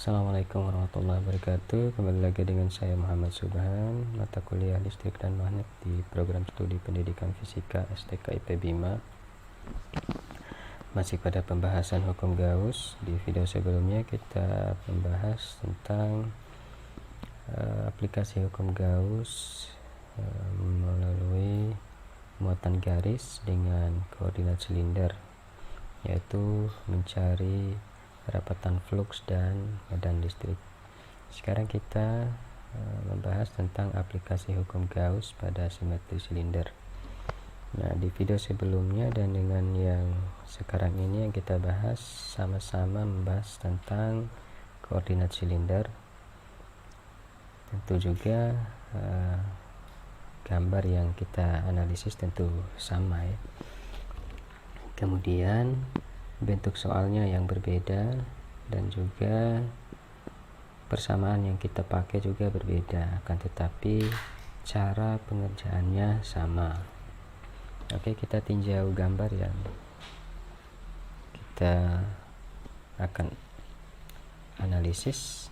Assalamualaikum warahmatullahi wabarakatuh. Kembali lagi dengan saya Muhammad Subhan, mata kuliah listrik dan magnet di program studi pendidikan fisika STK IP Bima. Masih pada pembahasan hukum Gauss. Di video sebelumnya kita membahas tentang aplikasi hukum Gauss melalui muatan garis dengan koordinat silinder, yaitu mencari rapatan flux dan medan listrik. Sekarang kita membahas tentang aplikasi hukum Gauss pada simetri silinder. Nah, di video sebelumnya dan dengan yang sekarang ini yang kita bahas sama-sama membahas tentang koordinat silinder. Tentu juga gambar yang kita analisis tentu sama ya. Kemudian bentuk soalnya yang berbeda dan juga persamaan yang kita pakai juga berbeda, akan tetapi cara pengerjaannya sama. Oke, kita tinjau gambar yang kita akan analisis,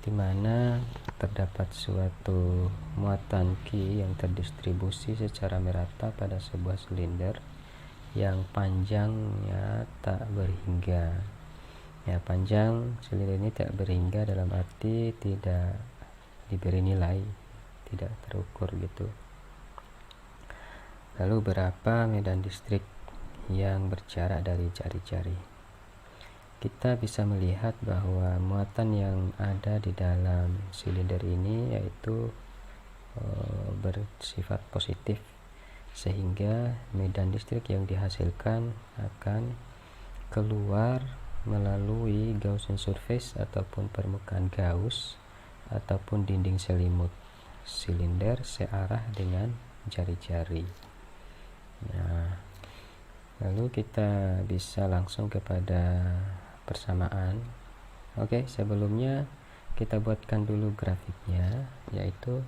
di mana terdapat suatu muatan Q yang terdistribusi secara merata pada sebuah silinder yang panjangnya tak berhingga. Ya, panjang silinder ini tak berhingga dalam arti tidak diberi nilai, tidak terukur gitu. Lalu berapa medan listrik yang berjarak dari jari-jari? Kita bisa melihat bahwa muatan yang ada di dalam silinder ini yaitu bersifat positif, sehingga medan listrik yang dihasilkan akan keluar melalui Gaussian surface ataupun permukaan Gauss ataupun dinding selimut silinder searah dengan jari-jari. Nah, lalu kita bisa langsung kepada persamaan. Oke, sebelumnya kita buatkan dulu grafiknya, yaitu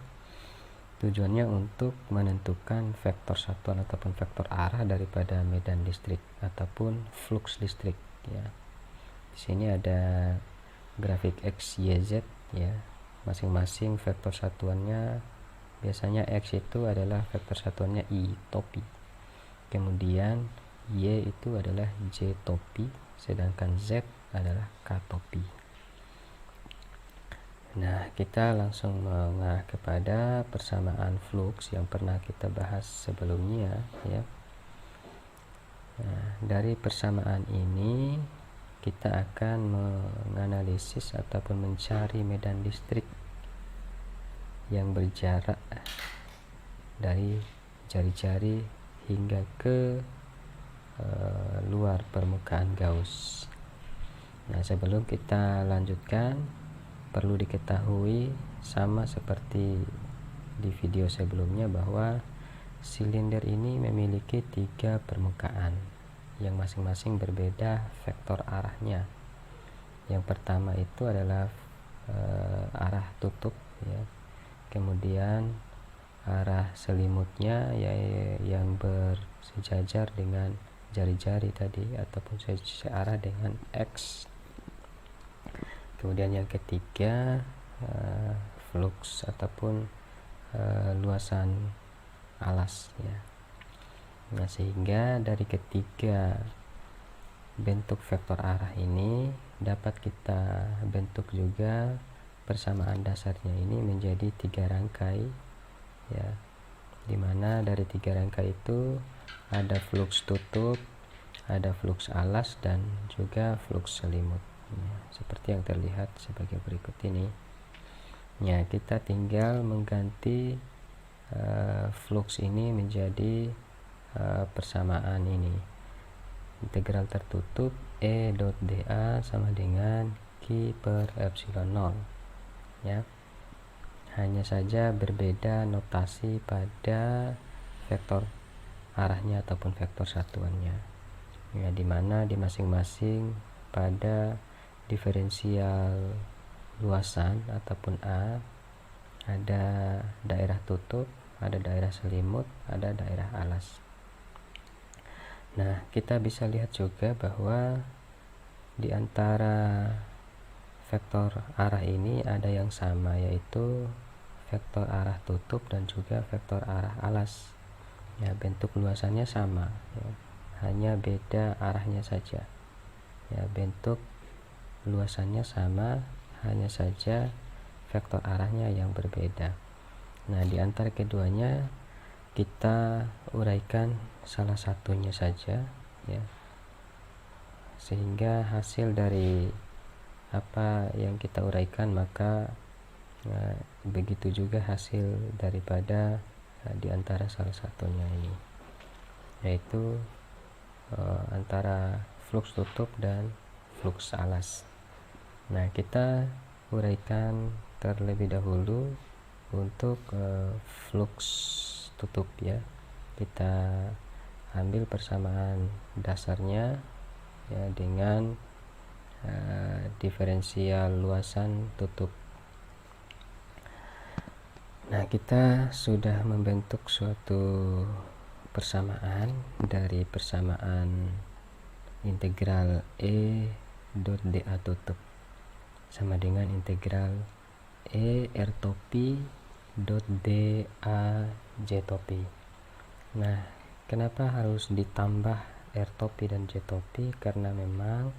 tujuannya untuk menentukan vektor satuan ataupun vektor arah daripada medan listrik ataupun flux listrik ya. Di sini ada grafik X, Y, Z ya. Masing-masing vektor satuannya, biasanya X itu adalah vektor satuannya I topi. Kemudian Y itu adalah J topi, sedangkan Z adalah K topi. Nah, kita langsung mengarah kepada persamaan flux yang pernah kita bahas sebelumnya ya. Nah, dari persamaan ini kita akan menganalisis ataupun mencari medan listrik yang berjarak dari jari-jari hingga ke luar permukaan Gauss. Nah, sebelum kita lanjutkan, perlu diketahui sama seperti di video sebelumnya bahwa silinder ini memiliki 3 permukaan yang masing-masing berbeda vektor arahnya. Yang pertama itu adalah arah tutup ya. Kemudian arah selimutnya yang bersejajar dengan jari-jari tadi ataupun searah dengan X. Kemudian yang ketiga flux ataupun luasan alas ya. Nah, sehingga dari ketiga bentuk vektor arah ini dapat kita bentuk juga persamaan dasarnya ini menjadi 3 rangkai ya, dimana dari 3 rangkai itu ada flux tutup, ada flux alas, dan juga flux selimut ya, seperti yang terlihat sebagai berikut ini ya. Kita tinggal mengganti flux ini menjadi persamaan ini, integral tertutup E dot dA sama dengan Q per epsilon 0 ya. Hanya saja berbeda notasi pada vektor arahnya ataupun vektor satuannya ya, dimana di masing-masing pada diferensial luasan ataupun A ada daerah tutup, ada daerah selimut, ada daerah alas. Nah, kita bisa lihat juga bahwa di antara vektor arah ini ada yang sama, yaitu vektor arah tutup dan juga vektor arah alas. Ya, bentuk luasannya sama, ya, hanya beda arahnya saja. Ya, bentuk luasannya sama, hanya saja vektor arahnya yang berbeda. Nah, di antara keduanya kita uraikan salah satunya saja, ya, sehingga hasil dari apa yang kita uraikan maka begitu juga hasil daripada di antara salah satunya ini, yaitu antara flux tutup dan flux alas. Nah, kita uraikan terlebih dahulu untuk flux tutup, ya. Kita ambil persamaan dasarnya, ya, dengan diferensial luasan tutup. Nah, kita sudah membentuk suatu persamaan dari persamaan integral E dot dA tutup sama dengan integral E R topi dot dA J topi. Nah, kenapa harus ditambah R topi dan J topi? Karena memang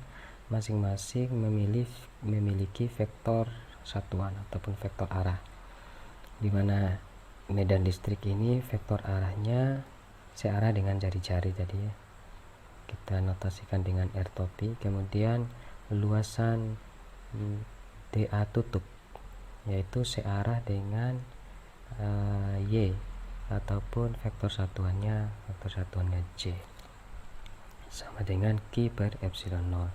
masing-masing memiliki vektor satuan ataupun vektor arah, di mana medan listrik ini vektor arahnya searah dengan jari-jari tadi, ya. Kita notasikan dengan R topi, kemudian luasan dA tutup yaitu searah dengan Y ataupun vektor satuannya J sama dengan Q per epsilon 0.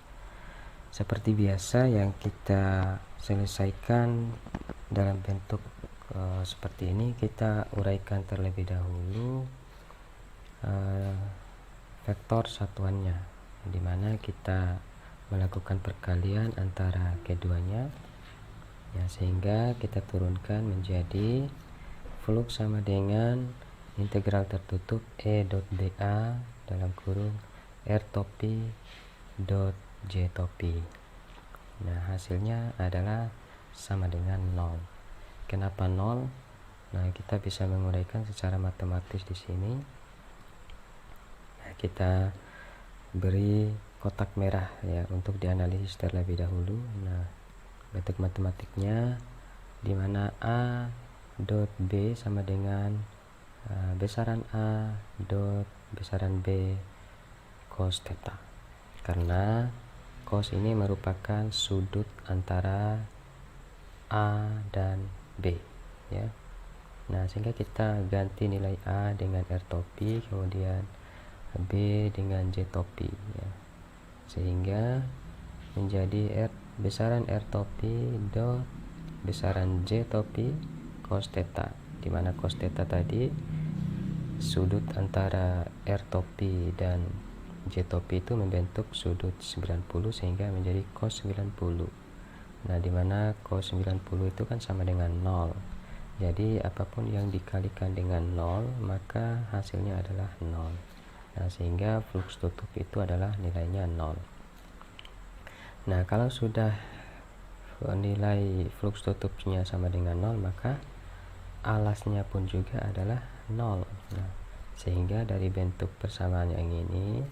Seperti biasa yang kita selesaikan dalam bentuk seperti ini, kita uraikan terlebih dahulu vektor satuannya, di mana kita melakukan perkalian antara keduanya, ya, sehingga kita turunkan menjadi flux sama dengan integral tertutup E dot dA dalam kurung R topi dot J topi. Nah, hasilnya adalah sama dengan 0. Kenapa 0? Nah, kita bisa menguraikan secara matematis di sini. Nah, kita beri kotak merah, ya, untuk dianalisis terlebih dahulu. Nah, bentuk matematiknya di mana A dot B sama dengan besaran A dot besaran B cos theta, karena cos ini merupakan sudut antara A dan B, ya. Nah, sehingga kita ganti nilai A dengan R topi, kemudian B dengan J topi, ya, sehingga menjadi besaran R topi dot besaran J topi cos theta, di mana cos theta tadi sudut antara R topi dan J topi itu membentuk sudut 90, sehingga menjadi cos 90. Nah, di mana cos 90 itu kan sama dengan 0. Jadi apapun yang dikalikan dengan 0 maka hasilnya adalah 0. Nah, sehingga flux tutup itu adalah nilainya 0. Nah, kalau sudah nilai flux tutupnya sama dengan 0, maka alasnya pun juga adalah 0. Nah, sehingga dari bentuk persamaan yang ini,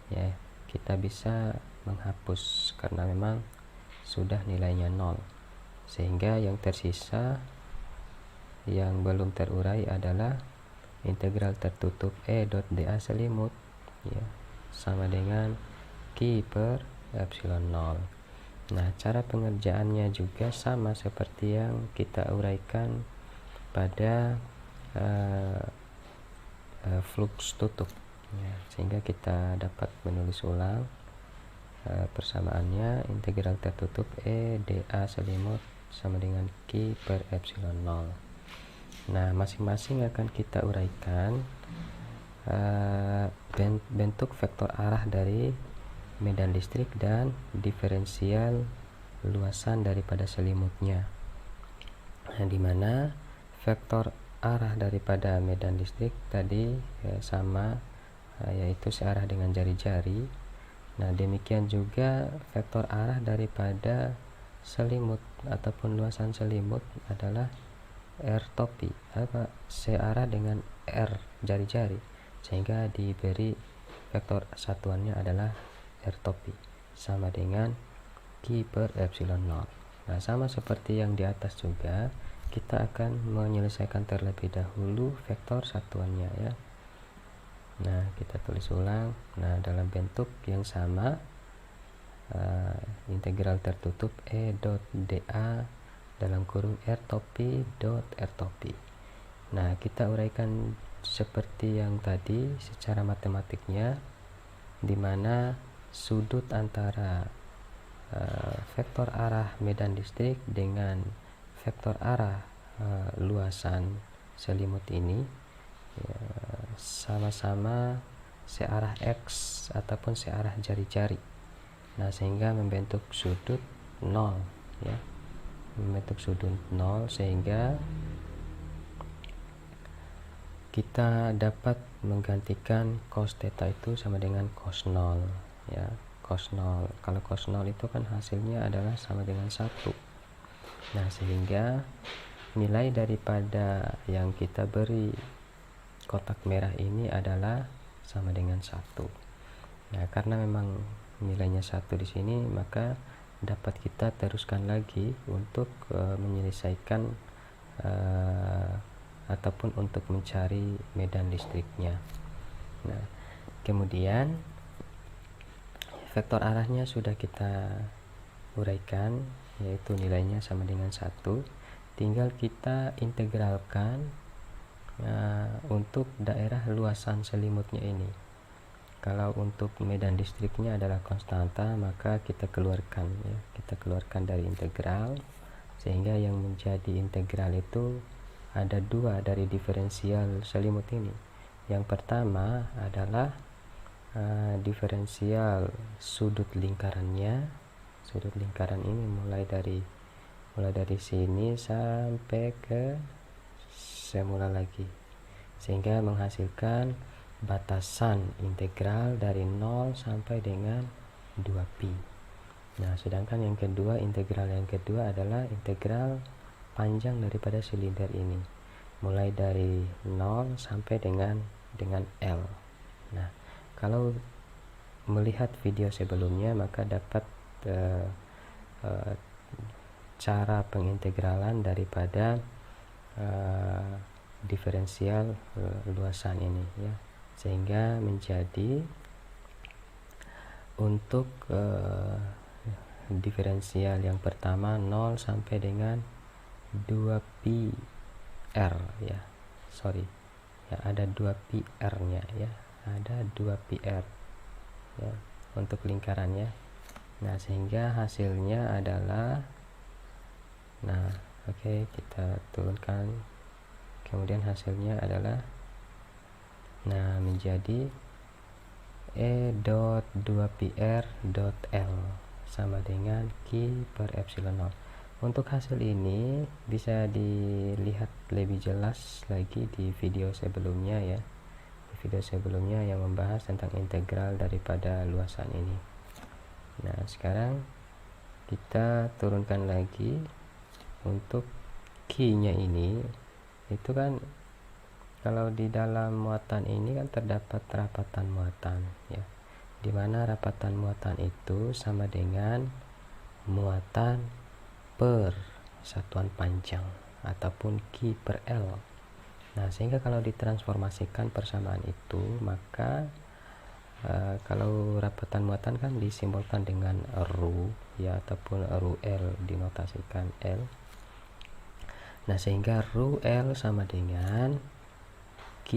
ya, kita bisa menghapus karena memang sudah nilainya 0, sehingga yang tersisa yang belum terurai adalah integral tertutup E dot dA selimut, ya, sama dengan Q per epsilon 0. Nah, cara pengerjaannya juga sama seperti yang kita uraikan pada flux tutup, ya, sehingga kita dapat menulis ulang persamaannya. Integral tertutup E dA selimut sama dengan Q per epsilon 0. Nah, masing-masing akan kita uraikan bentuk vektor arah dari medan listrik dan diferensial luasan daripada selimutnya. Nah, di mana vektor arah daripada medan listrik tadi sama, yaitu searah dengan jari-jari. Nah, demikian juga vektor arah daripada selimut ataupun luasan selimut adalah R topi, searah dengan R jari-jari, sehingga diberi vektor satuannya adalah R topi sama dengan Q per epsilon 0. Nah, sama seperti yang di atas juga, kita akan menyelesaikan terlebih dahulu vektor satuannya ya. Nah, kita tulis ulang. Nah, dalam bentuk yang sama, integral tertutup E dot dA dalam kurung R topi dot R topi. Nah, kita uraikan seperti yang tadi secara matematiknya, di mana sudut antara vektor arah medan listrik dengan vektor arah luasan selimut ini sama-sama searah X ataupun searah jari-jari. Nah, sehingga membentuk sudut 0 ya. Membentuk sudut 0 sehingga kita dapat menggantikan cos theta itu sama dengan cos 0 ya. Cos 0, kalau cos 0 itu kan hasilnya adalah sama dengan 1. Nah, sehingga nilai daripada yang kita beri kotak merah ini adalah sama dengan 1. Nah, karena memang nilainya 1 di sini, maka dapat kita teruskan lagi untuk menyelesaikan ataupun untuk mencari medan listriknya. Nah, kemudian vektor arahnya sudah kita uraikan, yaitu nilainya sama dengan 1. Tinggal kita integralkan untuk daerah luasan selimutnya ini. Kalau untuk medan listriknya adalah konstanta, maka kita keluarkan ya, kita keluarkan dari integral, sehingga yang menjadi integral itu ada 2 dari diferensial selimut ini. Yang pertama adalah diferensial sudut lingkarannya. Sudut lingkaran ini mulai dari sini sampai ke semula lagi, sehingga menghasilkan batasan integral dari 0 sampai dengan 2pi. Nah, sedangkan yang kedua, integral yang kedua adalah integral panjang daripada silinder ini, mulai dari 0 sampai dengan L. Nah, kalau melihat video sebelumnya, maka dapat cara pengintegralan daripada diferensial luasan ini ya, sehingga menjadi untuk diferensial yang pertama 0 sampai dengan 2pi r ya, ya, ada 2pi r nya ya, ada 2pi r ya untuk lingkarannya. Nah, sehingga hasilnya adalah, nah oke, kita turunkan, kemudian hasilnya adalah menjadi E dot 2πr dot L sama dengan Q per epsilon 0. Untuk hasil ini bisa dilihat lebih jelas lagi di video sebelumnya ya, di video sebelumnya yang membahas tentang integral daripada luasan ini. Nah, sekarang kita turunkan lagi untuk Q nya ini. Itu kan kalau di dalam muatan ini kan terdapat rapatan muatan ya, dimana rapatan muatan itu sama dengan muatan per satuan panjang ataupun Q per L. Nah, sehingga kalau ditransformasikan persamaan itu, maka kalau rapatan muatan kan disimbolkan dengan ρ ya, ataupun ρl dinotasikan L. Nah, sehingga ρl sama dengan Q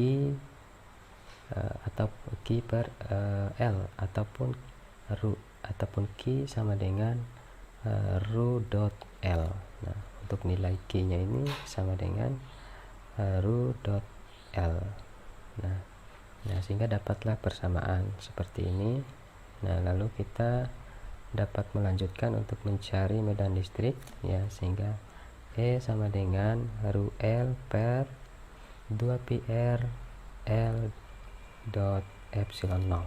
atau Q per L ataupun Q sama dengan ρ dot L. Nah, untuk nilai Q nya ini sama dengan ρ dot L. Nah, sehingga dapatlah persamaan seperti ini. Nah, lalu kita dapat melanjutkan untuk mencari medan listrik ya, sehingga E sama dengan ρl per 2πr L dot epsilon 0.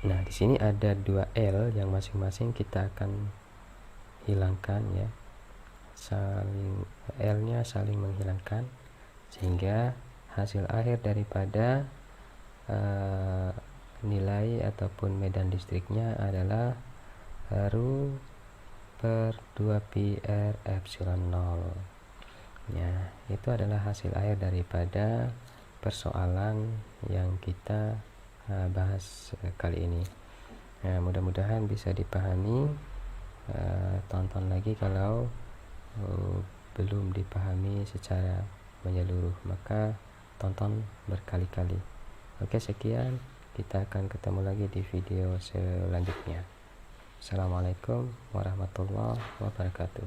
Nah, di sini ada 2 L yang masing-masing kita akan hilangkan ya, L nya saling menghilangkan, sehingga hasil akhir daripada nilai ataupun medan listriknya adalah ρ per 2pi R epsilon 0 ya. Itu adalah hasil akhir daripada persoalan yang kita bahas kali ini. Mudah-mudahan bisa dipahami. Tonton lagi kalau belum dipahami secara menyeluruh, maka tonton berkali-kali. Oke, sekian, kita akan ketemu lagi di video selanjutnya. Assalamualaikum warahmatullahi wabarakatuh.